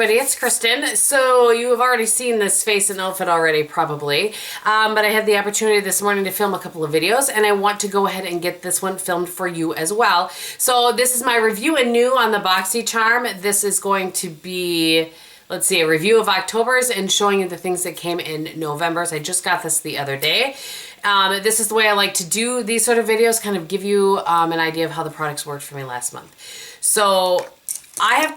everybody, it's Kristin. So you have already seen this face and outfit already, probably. But I had the opportunity this morning to film a couple of videos, and I want to go ahead and get this one filmed for you as well. So this is my review and new on the Boxy Charm. This is going to be, let's see, a review of October's and showing you the things that came in November's. I just got this the other day. This is the way I like to do these sort of videos, kind of give you an idea of how the products worked for me last month. So I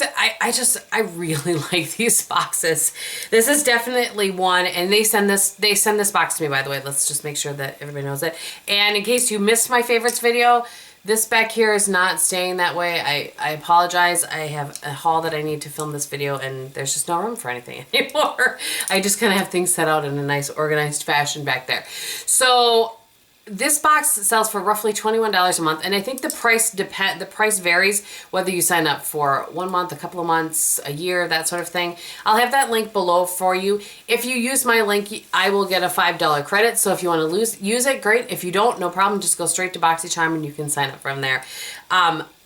really like these boxes. This is definitely one, and they send this box to me, by the way. Let's just make sure that everybody knows it. And in case you missed my favorites video, this back here is not staying that way. I apologize. I have a haul that I need to film this video, and there's just no room for anything anymore. I just kind of have things set out in a nice organized fashion back there. So this box sells for roughly $21 a month, and I think the price varies whether you sign up for 1 month, a couple of months, a year, that sort of thing. I'll have that link below for you. If you use my link, I will get a $5 credit. So if you want to use it, great. If you don't, no problem. Just go straight to BoxyCharm and you can sign up from there.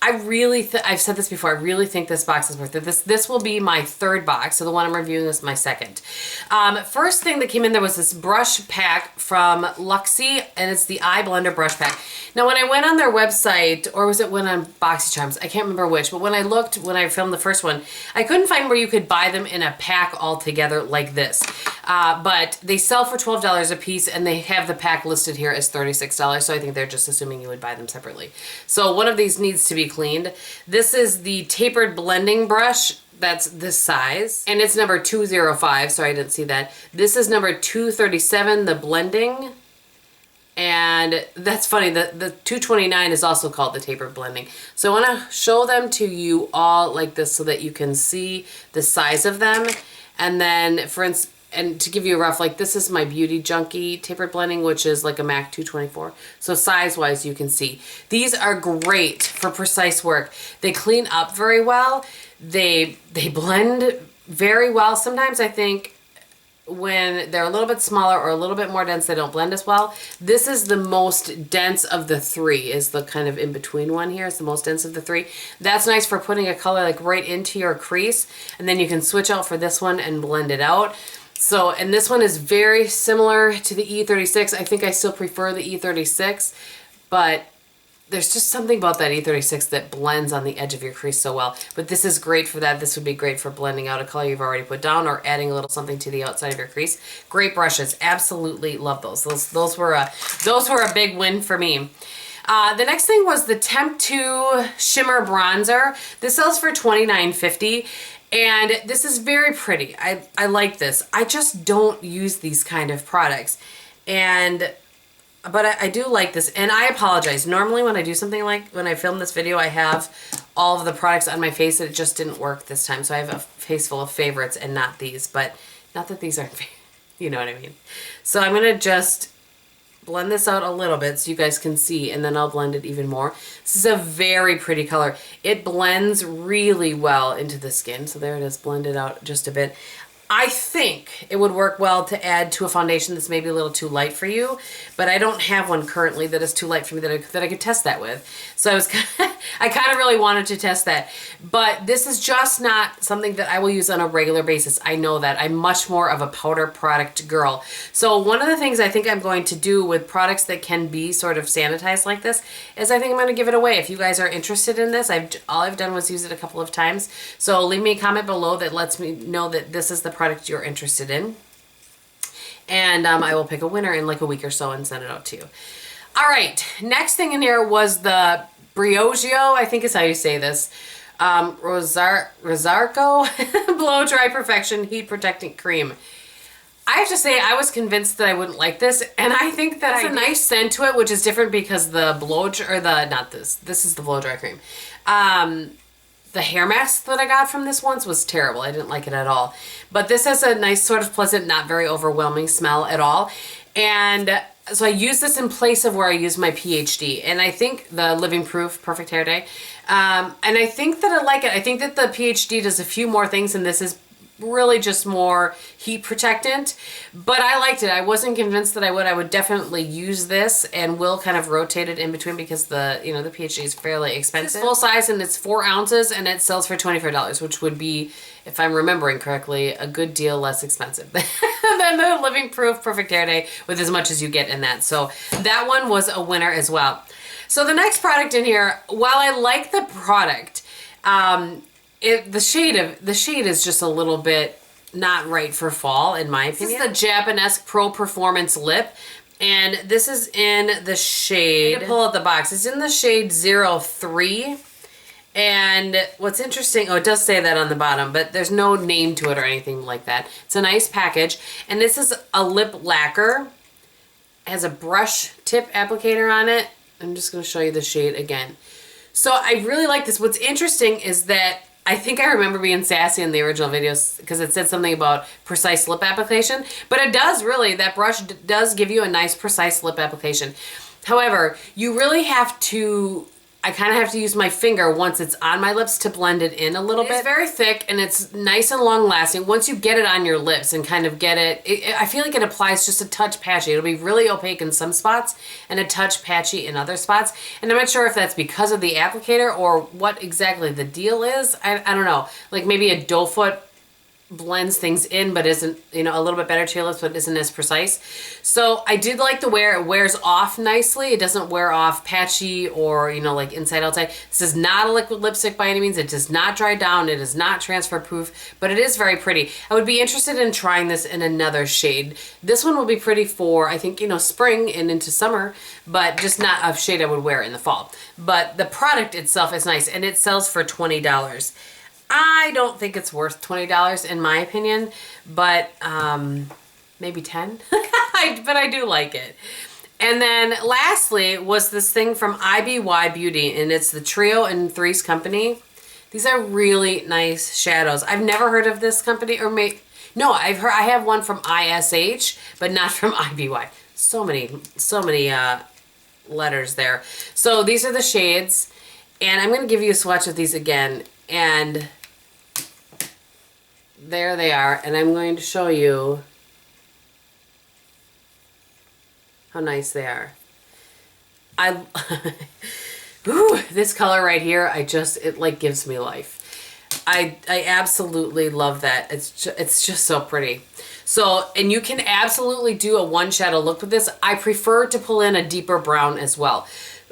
I've said this before, I really think this box is worth it. This will be my third box, so the one I'm reviewing is my second. First thing that came in there was this brush pack from Luxie, and it's the Eye Blender brush pack. Now when I went on their website, or was it when on BoxyCharms, I can't remember which, but when I filmed the first one, I couldn't find where you could buy them in a pack all together like this. But they sell for $12 a piece, and they have the pack listed here as $36, so I think they're just assuming you would buy them separately. So one of these needs to be cleaned. This is the tapered blending brush. That's this size, and it's number 205. Sorry, I didn't see that. This is number 237, the blending. And that's funny, the 229 is also called the tapered blending. So I want to show them to you all like this so that you can see the size of them. And then, for instance, and to give you a rough, like this is my Beauty Junkie tapered blending, which is like a MAC 224. So size-wise, you can see. These are great for precise work. They clean up very well. They blend very well. Sometimes I think when they're a little bit smaller or a little bit more dense, they don't blend as well. This is the most dense of the three, is the kind of in-between one here. It's the most dense of the three. That's nice for putting a color like right into your crease, and then you can switch out for this one and blend it out. So, and this one is very similar to the E36. I think I still prefer the E36, but there's just something about that E36 that blends on the edge of your crease so well. But this is great for that. This would be great for blending out a color you've already put down or adding a little something to the outside of your crease. Great brushes. Absolutely love those. Those were a big win for me. The next thing was the Temp 2 Shimmer Bronzer. This sells for $29.50. And this is very pretty. I like this. I just don't use these kind of products. But I do like this, and I apologize. Normally when I do something like, when I film this video, I have all of the products on my face, and it just didn't work this time. So I have a face full of favorites and not these, but not that these aren't, you know what I mean. So I'm gonna just blend this out a little bit so you guys can see, and then I'll blend it even more. This is a very pretty color. It blends really well into the skin. So there it is, blended out just a bit. I think it would work well to add to a foundation that's maybe a little too light for you, but I don't have one currently that is too light for me that I could test that with. So I kind of really wanted to test that, but this is just not something that I will use on a regular basis. I know that. I'm much more of a powder product girl. So one of the things I think I'm going to do with products that can be sort of sanitized like this is I think I'm going to give it away. If you guys are interested in this, all I've done was use it a couple of times. So leave me a comment below that lets me know that this is the product you're interested in, and I will pick a winner in like a week or so and send it out to you. All right, next thing in here was the Briogeo, I think is how you say this, Rosarco Blow Dry Perfection Heat Protecting Cream. I have to say, I was convinced that I wouldn't like this, and I think that has a nice scent to it, which is different because the this is the blow dry cream. The hair mask that I got from this once was terrible. I didn't like it at all. But this has a nice sort of pleasant, not very overwhelming smell at all. And so I use this in place of where I use my PhD. And I think the Living Proof Perfect Hair Day. And I think that I like it. I think that the PhD does a few more things, and this is really just more heat protectant, but I liked it. I wasn't convinced that I would. I would definitely use this and will kind of rotate it in between because the, you know, the PhD is fairly expensive. It's full size and it's 4 ounces and it sells for $25, which would be, if I'm remembering correctly, a good deal less expensive than the Living Proof Perfect Hair Day with as much as you get in that. So that one was a winner as well. So the next product in here, while I like the product, the shade is just a little bit not right for fall, in my opinion. This is the Japanese Pro Performance Lip, and this is in the shade, pull out the box, it's in the shade 03. And what's interesting, oh, it does say that on the bottom, but there's no name to it or anything like that. It's a nice package, and this is a lip lacquer. It has a brush tip applicator on it. I'm just going to show you the shade again. So I really like this. What's interesting is that I think I remember being sassy in the original videos because it said something about precise lip application, but it does really, that brush does give you a nice precise lip application. However, you really have to, I kind of have to use my finger once it's on my lips to blend it in a little bit. It's very thick and it's nice and long lasting. Once you get it on your lips and kind of get it, I feel like it applies just a touch patchy. It'll be really opaque in some spots and a touch patchy in other spots. And I'm not sure if that's because of the applicator or what exactly the deal is. I don't know. Like maybe a doe foot blends things in but isn't, you know, a little bit better to your lips but isn't as precise. So I did like the wear. It wears off nicely. It doesn't wear off patchy or, you know, like inside outside. This is not a liquid lipstick by any means. It does not dry down. It is not transfer proof, but it is very pretty. I would be interested in trying this in another shade. This one will be pretty for, I think, you know, spring and into summer, but just not a shade I would wear in the fall. But the product itself is nice and it sells for $20. I don't think it's worth $20 in my opinion, but maybe 10. But I do like it. And then lastly was this thing from IBY Beauty, and it's the Trio and Threes company. These are really nice shadows. I've never heard of this company, or no, I have one from ISH, but not from IBY. So many letters there. So these are the shades, and I'm going to give you a swatch of these again, and there they are, and I'm going to show you how nice they are. Ooh, this color right here, it like gives me life. I absolutely love that. It's just so pretty. So, and you can absolutely do a one shadow look with this. I prefer to pull in a deeper brown as well.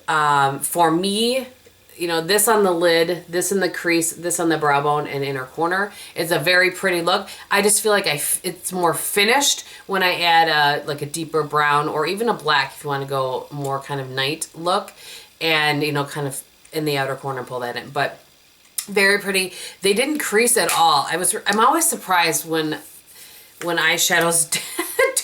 For me, you know, this on the lid, this in the crease, this on the brow bone and inner corner. It's a very pretty look. I just feel like it's more finished when I add like a deeper brown or even a black if you want to go more kind of night look, and, you know, kind of in the outer corner pull that in. But very pretty. They didn't crease at all. I'm always surprised when eyeshadows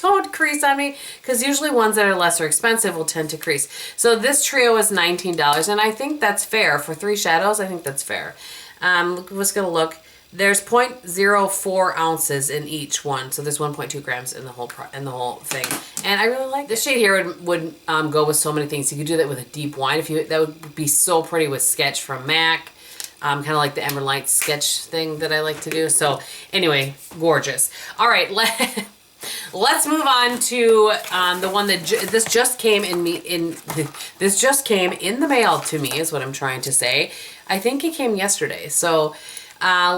don't crease on me, because usually ones that are lesser expensive will tend to crease. So this trio is $19, and I think that's fair for 3 shadows. I think that's fair. Let's go look. There's 0.04 ounces in each one, so there's 1.2 grams in the whole thing. And I really like this shade here. Would go with so many things. You could do that with a deep wine. That would be so pretty with Sketch from MAC. Kind of like the Emerald Light sketch thing that I like to do. So anyway, gorgeous. All right, let's move on to the one that this just came in the mail to me, is what I'm trying to say. I think it came yesterday. So I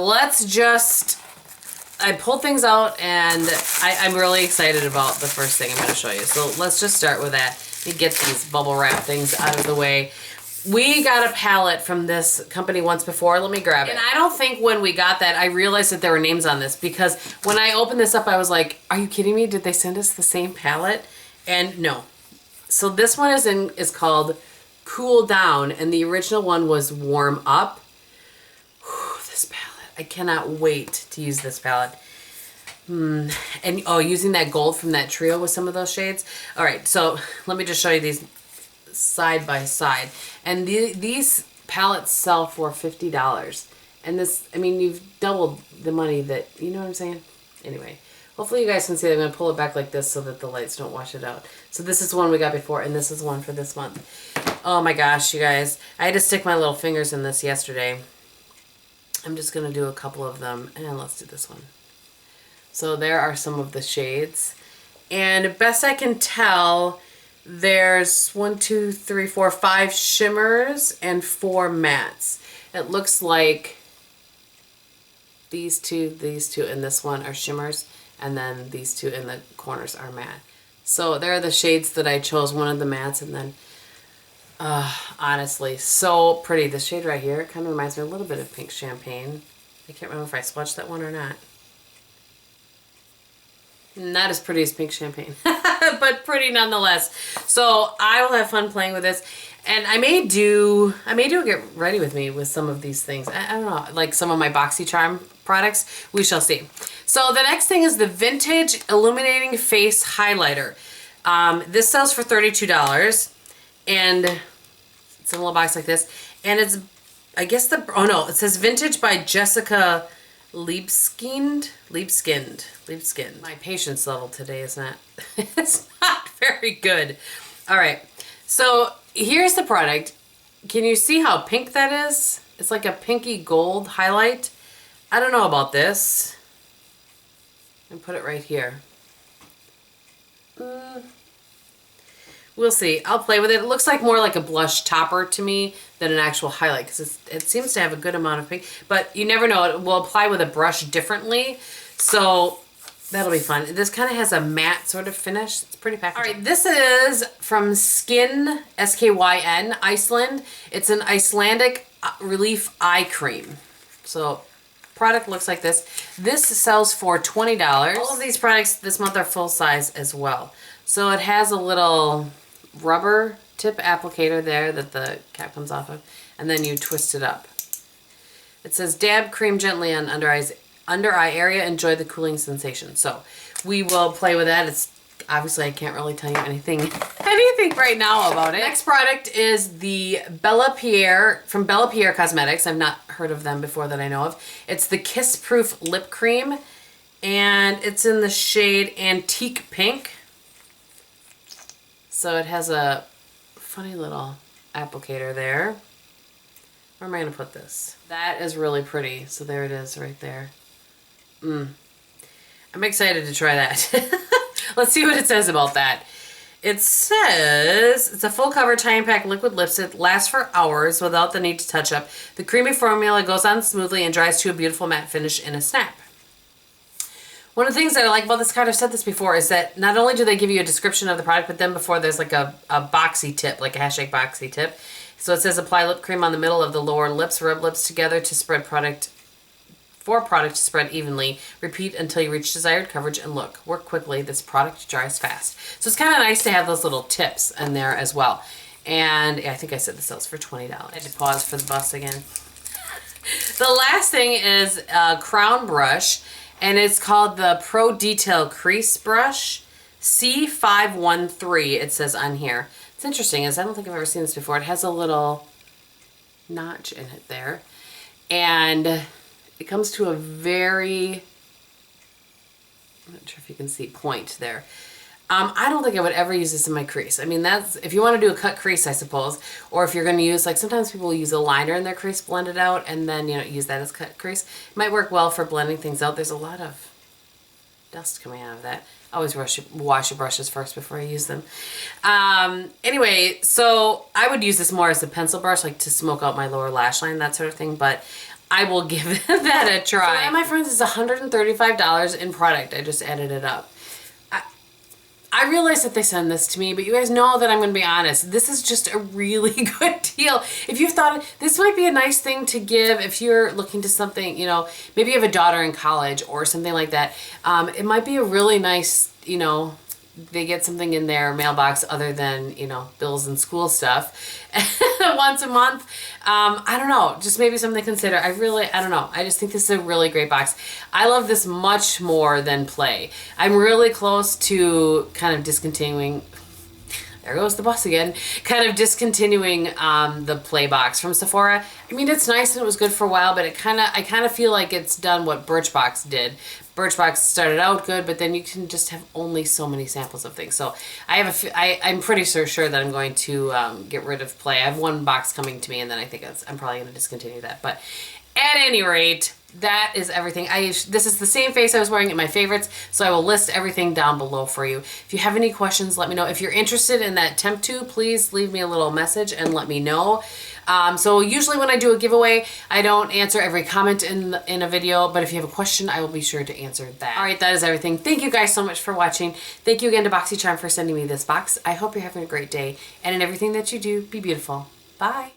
pulled things out, and I'm really excited about the first thing I'm going to show you. So let's just start with that. Let me get these bubble wrap things out of the way. We got a palette from this company once before. Let me grab it. And I don't think when we got that, I realized that there were names on this, because when I opened this up, I was like, are you kidding me? Did they send us the same palette? And no. So this one is called Cool Down, and the original one was Warm Up. Whew, this palette. I cannot wait to use this palette. And oh, using that gold from that trio with some of those shades. All right, so let me just show you these side by side, and these palettes sell for $50, and this, I mean, you've doubled the money that, you know what I'm saying? Anyway, hopefully you guys can see it. I'm going to pull it back like this so that the lights don't wash it out. So this is the one we got before, and this is one for this month. Oh my gosh, you guys, I had to stick my little fingers in this yesterday. I'm just going to do a couple of them, and let's do this one. So there are some of the shades. And best I can tell, there's 1, 2, 3, 4, 5 shimmers and 4 mattes. It looks like these two, and this one are shimmers, and then these two in the corners are matte. So there are the shades that I chose, one of the mattes, and then honestly, so pretty. This shade right here kind of reminds me a little bit of Pink Champagne. I can't remember if I swatched that one or not. Not as pretty as Pink Champagne, but pretty nonetheless. So I will have fun playing with this, and I may do a get ready with me with some of these things. I don't know, like some of my BoxyCharm products. We shall see. So the next thing is the Vintage Illuminating Face Highlighter. This sells for $32, and it's in a little box like this, and it's, I guess it says Vintage by Jessica Liebskind. My patience level today is not, it's not very good. All right, so here's the product. Can you see how pink that is? It's like a pinky gold highlight. I don't know about this. And put it right here. We'll see. I'll play with it. It looks like more like a blush topper to me than an actual highlight, because it seems to have a good amount of pink, but you never know. It will apply with a brush differently, so that'll be fun. This kind of has a matte sort of finish. It's pretty packaging. All right, this is from Skyn, S-K-Y-N, Iceland. It's an Icelandic Relief Eye Cream. So product looks like this. This sells for $20. All of these products this month are full size as well. So it has a little rubber tip applicator there that the cap comes off of, and then you twist it up. It says dab cream gently on under eye area, enjoy the cooling sensation. So we will play with that. It's obviously, I can't really tell you anything right now about it. Next product is the Bella Pierre from Bella Pierre Cosmetics. I've not heard of them before that I know of. It's the Kiss Proof Lip Cream, and it's in the shade Antique Pink. So it has a funny little applicator there. Where am I going to put this? That is really pretty. So there it is right there. I'm excited to try that. Let's see what it says about that. It says it's a full cover tie and pack liquid lipstick, lasts for hours without the need to touch up. The creamy formula goes on smoothly and dries to a beautiful matte finish in a snap. One of the things that I like about this card, I've said this before, is that not only do they give you a description of the product, but then before there's like a boxy tip, like a hashtag boxy tip. So it says apply lip cream on the middle of the lower lips, rub lips together to spread product to spread evenly. Repeat until you reach desired coverage and look. Work quickly. This product dries fast. So it's kind of nice to have those little tips in there as well. And yeah, I think I said this sells for $20. I had to pause for the bus again. The last thing is a crown brush, and it's called the Pro Detail Crease Brush C513, it says on here. It's interesting, as I don't think I've ever seen this before. It has a little notch in it there. And it comes to a very, I'm not sure if you can see, point there. I don't think I would ever use this in my crease. I mean, that's, if you want to do a cut crease, I suppose, or if you're going to use, like sometimes people use a liner in their crease, blend it out, and then, you know, use that as cut crease. It might work well for blending things out. There's a lot of dust coming out of that. Always wash your brushes first before I use them. Anyway, so I would use this more as a pencil brush, like to smoke out my lower lash line, that sort of thing, but I will give that a try. So that, my friends, is $135 in product. I just added it up. I realize that they send this to me, but you guys know that I'm going to be honest. This is just a really good deal. If you've thought, this might be a nice thing to give if you're looking to something, you know, maybe you have a daughter in college or something like that. It might be a really nice, you know, they get something in their mailbox other than, you know, bills and school stuff once a month. I don't know, just maybe something to consider. I don't know. I just think this is a really great box. I love this much more than Play. I'm really close to kind of discontinuing, there goes the bus again, kind of discontinuing the Play box from Sephora. I mean, it's nice and it was good for a while, but I kind of feel like it's done what Birchbox did. Birchbox started out good, but then you can just have only so many samples of things. So I'm pretty sure that I'm going to get rid of Play. I have one box coming to me, and then I think I'm probably going to discontinue that. But At any rate, that is everything. This is the same face I was wearing in my favorites, so I will list everything down below for you. If you have any questions, let me know. If you're interested in that temp tube, please leave me a little message and let me know. So usually when I do a giveaway, I don't answer every comment in a video, but if you have a question, I will be sure to answer that. All right, that is everything. Thank you guys so much for watching. Thank you again to BoxyCharm for sending me this box. I hope you're having a great day, and in everything that you do, be beautiful. Bye.